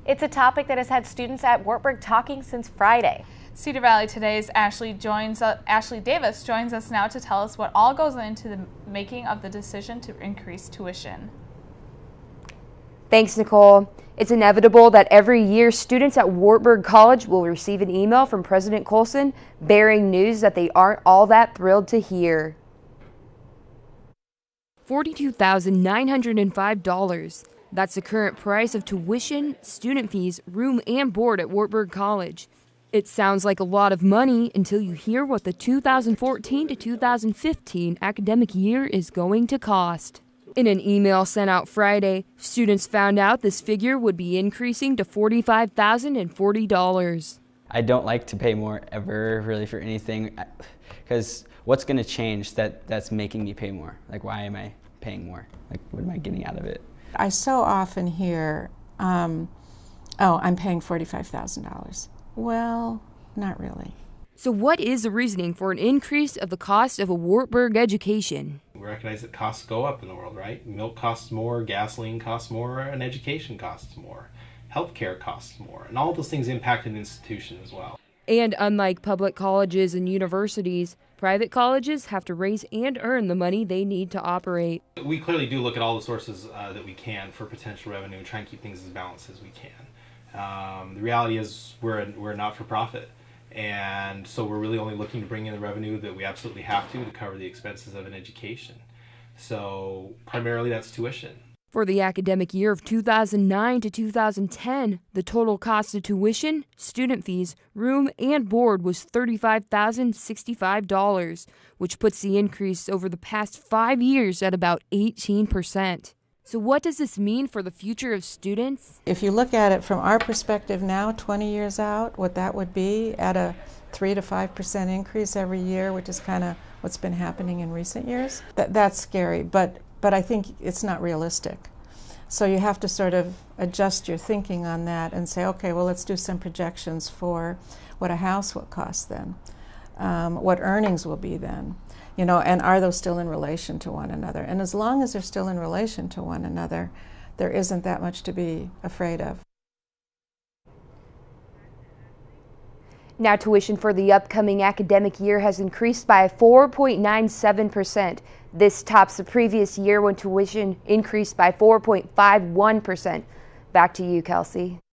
It's a topic that has had students at Wartburg talking since Friday. Cedar Valley Today's Ashley Davis joins us now to tell us what all goes into the making of the decision to increase tuition. Thanks, Nicole. It's inevitable that every year students at Wartburg College will receive an email from President Colson bearing news that they aren't all that thrilled to hear. $42,905. That's the current price of tuition, student fees, room, and board at Wartburg College. It sounds like a lot of money until you hear what the 2014 to 2015 academic year is going to cost. In an email sent out Friday, students found out this figure would be increasing to $45,040. I don't like to pay more ever, really, for anything, because what's going to change that's making me pay more? Like, why am I paying more? Like, what am I getting out of it? I so often hear, oh, I'm paying $45,000. Well, not really. So what is the reasoning for an increase of the cost of a Wartburg education? We recognize that costs go up in the world, right? Milk costs more, gasoline costs more, and education costs more. Healthcare costs more, and all those things impact an institution as well. And unlike public colleges and universities, private colleges have to raise and earn the money they need to operate. We clearly do look at all the sources that we can for potential revenue and try and keep things as balanced as we can. The reality is we're a not-for-profit, and so we're really only looking to bring in the revenue that we absolutely have to cover the expenses of an education. So primarily that's tuition. For the academic year of 2009 to 2010, the total cost of tuition, student fees, room, and board was $35,065, which puts the increase over the past 5 years at about 18%. So what does this mean for the future of students? If you look at it from our perspective now, 20 years out, what that would be at a 3 to 5% increase every year, which is kind of what's been happening in recent years, that's scary, but I think it's not realistic. So you have to sort of adjust your thinking on that and say, okay, well, let's do some projections for what a house will cost then, what earnings will be then. You know, and are those still in relation to one another? And as long as they're still in relation to one another, there isn't that much to be afraid of. Now, tuition for the upcoming academic year has increased by 4.97%. This tops the previous year when tuition increased by 4.51%. Back to you, Kelsey.